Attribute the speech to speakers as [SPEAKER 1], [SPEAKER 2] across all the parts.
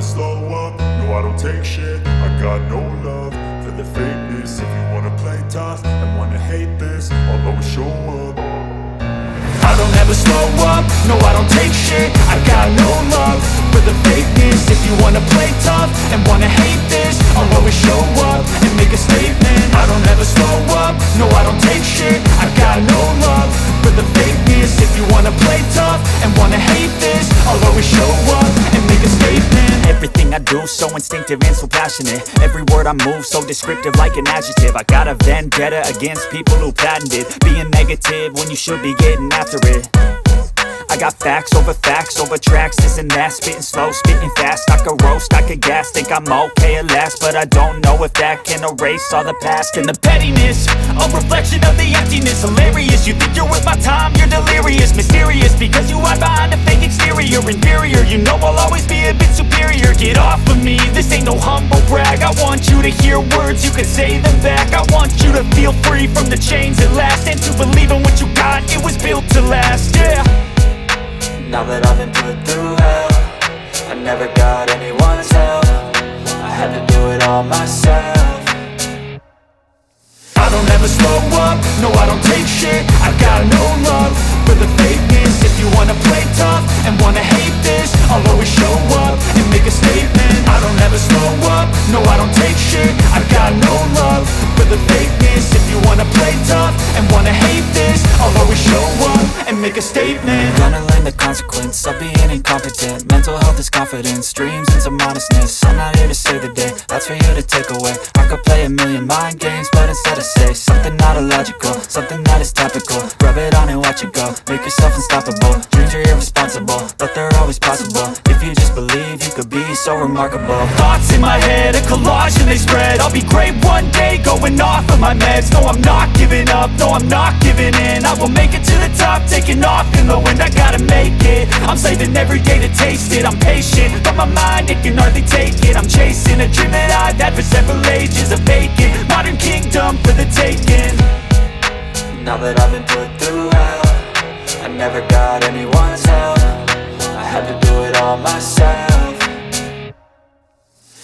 [SPEAKER 1] slow up, no I don't take shit. I got no love for the fakeness. If you wanna play tough and wanna hate this, I'll always show up. I don't ever slow up, no I don't take shit. I got no love for the fakeness. If you wanna play tough and wanna hate this, I'll always show up and make a statement. I don't ever slow up, no I don't take shit. I got no love for the fakeness. If you wanna play tough and wanna hate this, I'll always show up and make a statement.
[SPEAKER 2] Everything I do so instinctive and so passionate. Every word I move so descriptive like an adjective. I got a vendetta against people who patented being negative when you should be getting after it. I got facts over tracks, this and that. Spitting slow, spitting fast, I could roast, I could gas. Think I'm okay at last, but I don't know if that can erase all the past. And the pettiness, a reflection of the emptiness. Hilarious, you think you're worth my time, you're delirious. Mysterious, because you hide behind a fake exterior. Inferior, you know I'll always be a bit superior. Get off of me, this ain't no humble brag. I want you to hear words, you can say them back. I want you to feel free from the chains at last, and to believe in what you got, it was built to last, yeah.
[SPEAKER 3] Now that I've been put through hell, I never got anyone's help. I had to do it all myself.
[SPEAKER 1] I don't ever slow up, no I don't take shit. I got no love for the fakeness. If you wanna play tough and wanna hate this, I'll always show up and make a statement. I don't ever slow up, no I don't take shit. I got no love for the fakeness. If you wanna play tough and wanna hate this, I'll always show up and make a statement.
[SPEAKER 3] Gonna learn the consequence of being incompetent. Mental health is confidence, dreams and some modestness. I'm not here to save the day, that's for you to take away. I could play a million mind games, but instead I say something not illogical, something that is topical. Rub it on and watch it go, make yourself unstoppable. Dreams are irresponsible, but they're always possible. If you just believe, you could be so remarkable.
[SPEAKER 2] Thoughts in my head, a collage and they spread. I'll be great one day, going off of my meds. No, I'm not giving up, no, I'm not giving in. I will make it to the top, taking off in the wind. I gotta make it, I'm saving every day to taste it. I'm patient, but my mind, it can hardly take it. I'm chasing a dream that I've had for several ages. A vacant, modern kingdom for the taking.
[SPEAKER 3] Now that I've been put through hell, I never got anyone's help. I had to do it all myself.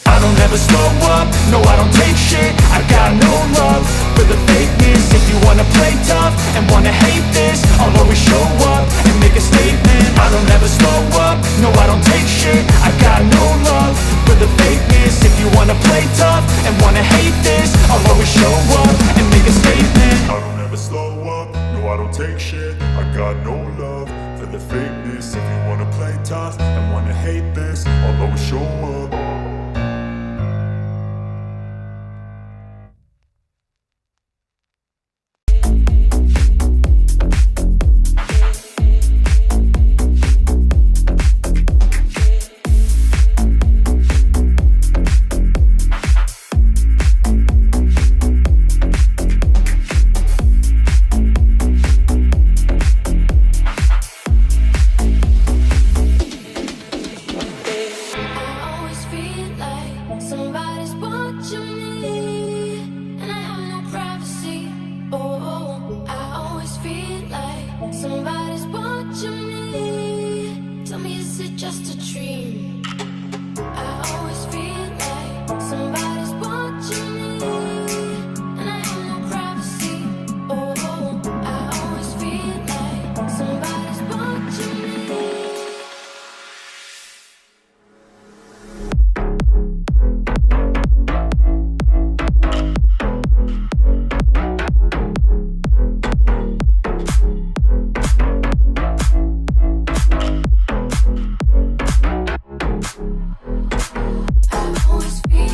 [SPEAKER 1] I don't ever slow up, no I don't take shit. I got no love for the fakeness. If you wanna play tough and wanna hate this, I'll always show up and make a statement. I don't ever slow up, no I don't take shit. I got no love for the fakeness. If you wanna play tough and wanna hate this, I'll always show up and make a statement. I don't ever slow up, no I don't take shit. I got no love for the fakeness. If you wanna play tough and wanna hate this, I'll always show up.
[SPEAKER 4] Somebody's watching me. Tell me, is it just a dream? I always feel like somebody's watching me, and I have no privacy. Oh, I always feel like somebody's watching me. I always feel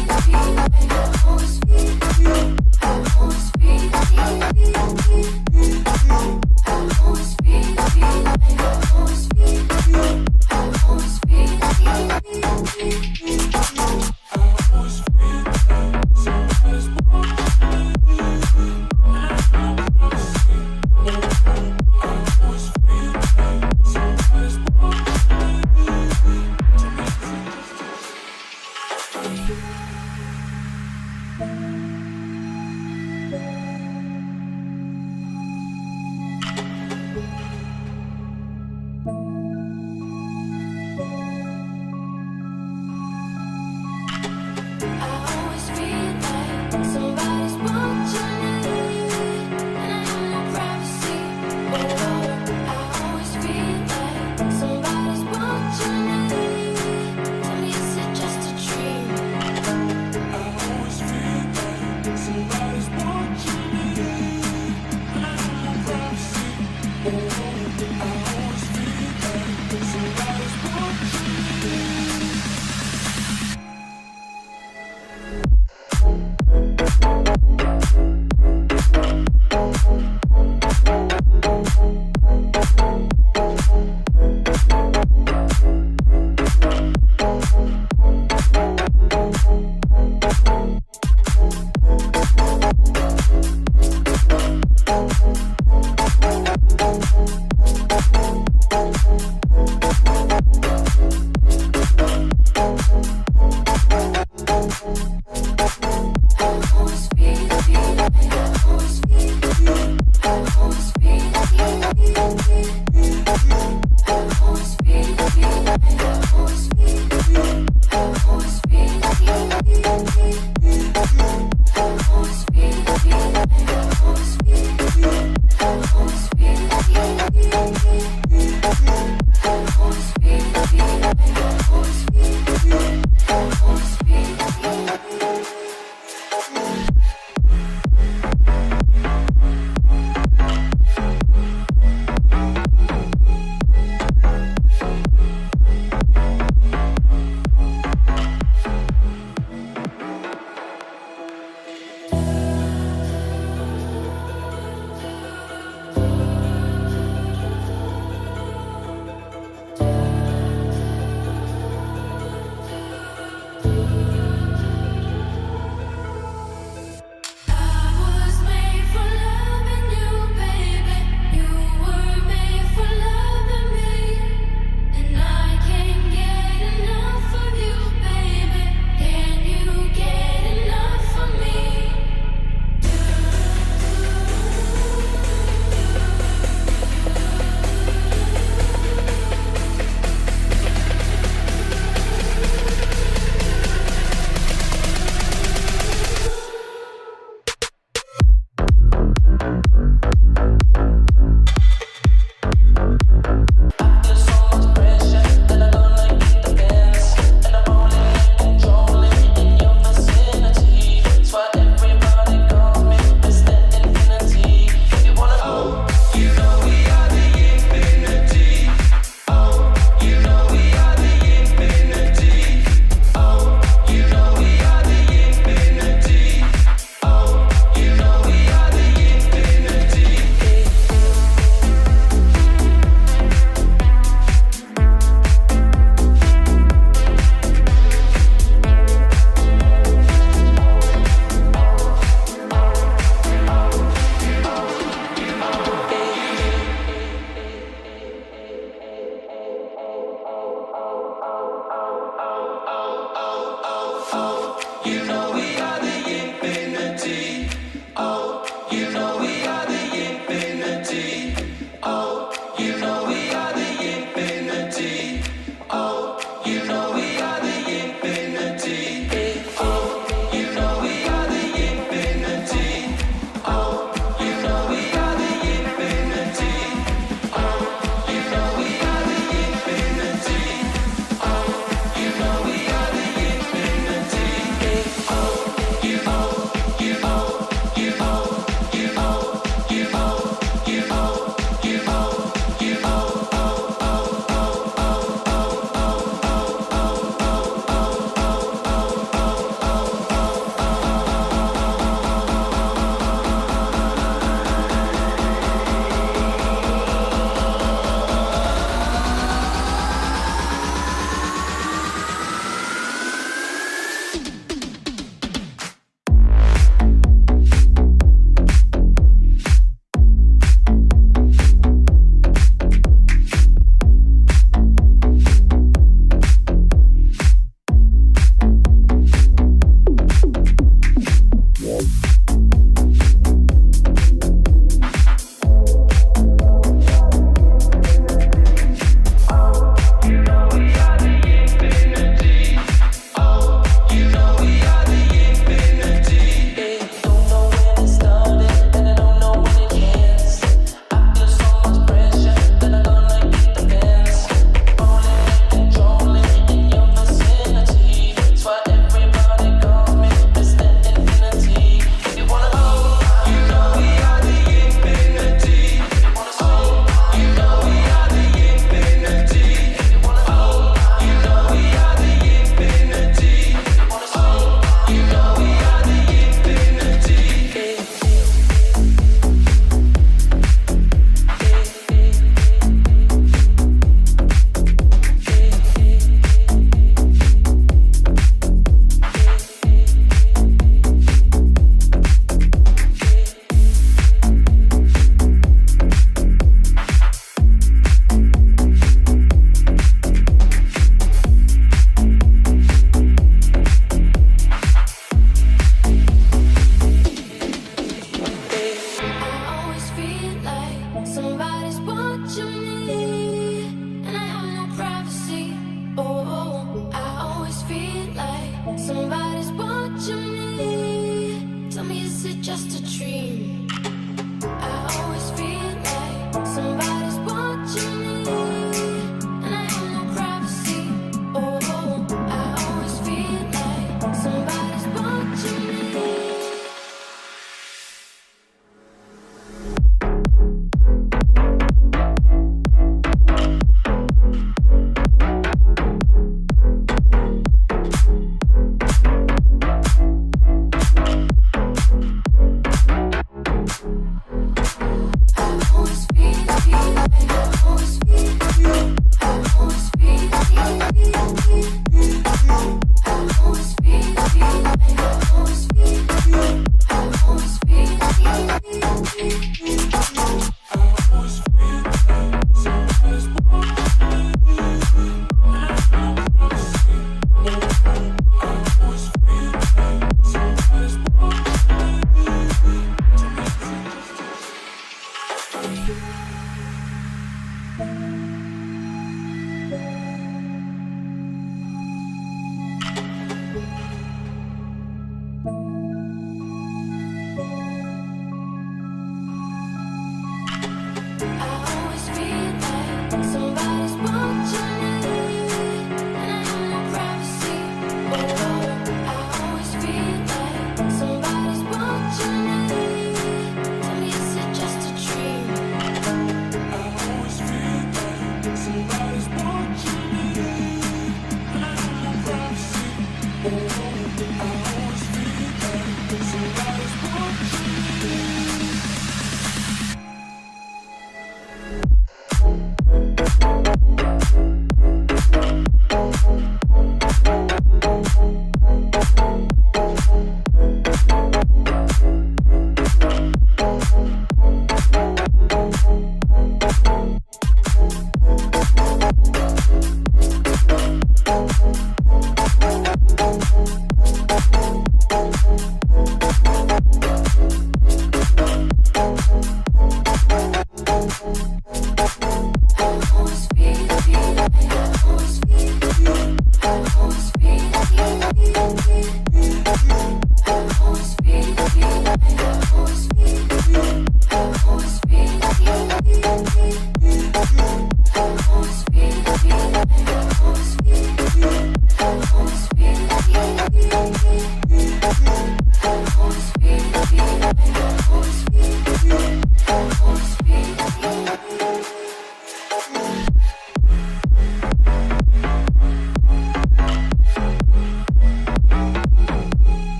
[SPEAKER 4] just a dream?